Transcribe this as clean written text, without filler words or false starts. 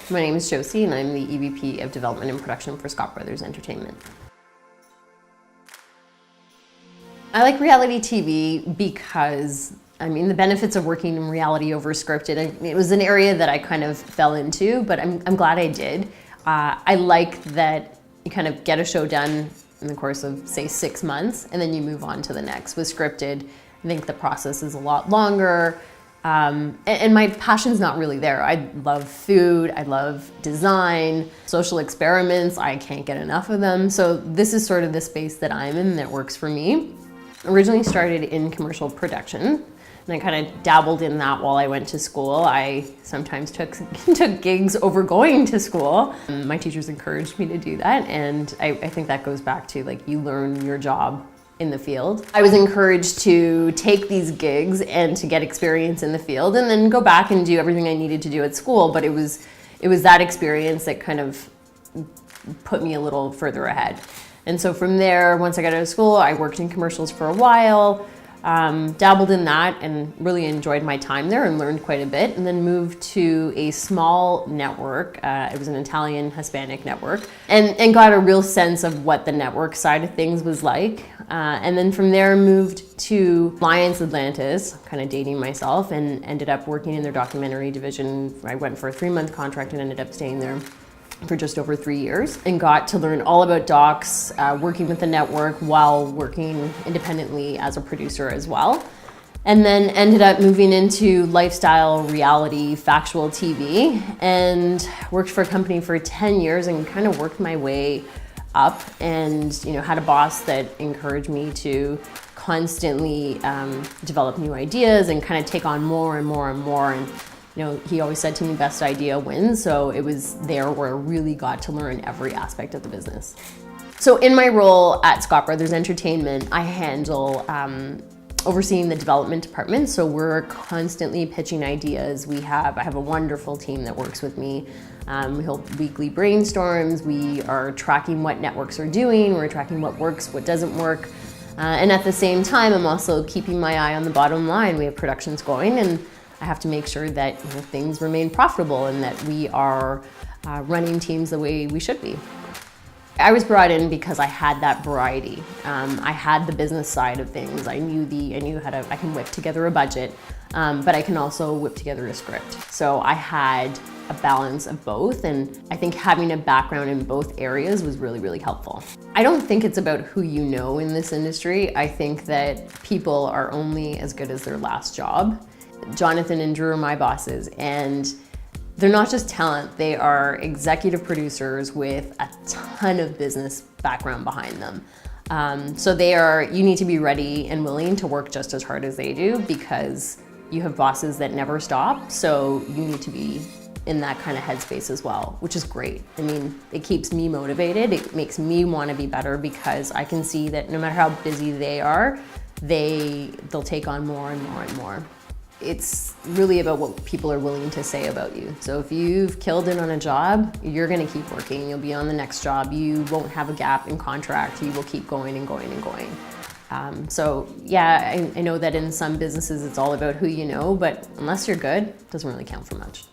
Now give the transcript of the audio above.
My name is Josie and I'm the EVP of Development and Production for Scott Brothers Entertainment. I like reality TV because, the benefits of working in reality over scripted, it was an area that I kind of fell into, but I'm glad I did. I like that you kind of get a show done in the course of, say, 6 months, and then you move on to the next. With scripted, I think the process is a lot longer. And my passion's not really there. I love food, I love design, social experiments, I can't get enough of them. So this is sort of the space that I'm in that works for me. Originally started in commercial production, and I kind of dabbled in that while I went to school. I sometimes took gigs over going to school. My teachers encouraged me to do that, and I think that goes back to, like, you learn your job in the field. I was encouraged to take these gigs and to get experience in the field and then go back and do everything I needed to do at school, but it was that experience that kind of put me a little further ahead. And so from there, once I got out of school, I worked in commercials for a while, dabbled in that and really enjoyed my time there and learned quite a bit, and then moved to a small network. It was an Italian Hispanic network, and got a real sense of what the network side of things was like. And then from there moved to Alliance Atlantis, kind of dating myself, and ended up working in their documentary division. I went for a 3-month contract and ended up staying there for just over 3 years, and got to learn all about docs, working with the network while working independently as a producer as well. And then ended up moving into lifestyle, reality, factual TV, and worked for a company for 10 years and kind of worked my way up, and had a boss that encouraged me to constantly develop new ideas and kind of take on more and more and more. And he always said to me, best idea wins. So it was there where I really got to learn every aspect of the business. So in my role at Scott Brothers Entertainment, I handle overseeing the development department. So we're constantly pitching ideas. I have a wonderful team that works with me. We hold weekly brainstorms. We are tracking what networks are doing. We're tracking what works, what doesn't work. And at the same time, I'm also keeping my eye on the bottom line. We have productions going, and I have to make sure that things remain profitable and that we are running teams the way we should be. I was brought in because I had that variety. I had the business side of things. I knew how I can whip together a budget, but I can also whip together a script. So I had a balance of both, and I think having a background in both areas was really, really helpful. I don't think it's about who you know in this industry. I think that people are only as good as their last job. Jonathan and Drew are my bosses, and they're not just talent, they are executive producers with a ton of business background behind them. So you need to be ready and willing to work just as hard as they do, because you have bosses that never stop. So you need to be in that kind of headspace as well, which is great. It keeps me motivated. It makes me want to be better, because I can see that no matter how busy they are, they'll take on more and more and more. It's really about what people are willing to say about you. So if you've killed it on a job, you're gonna keep working. You'll be on the next job. You won't have a gap in contract. You will keep going and going and going. So yeah, I know that in some businesses it's all about who you know, but unless you're good, it doesn't really count for much.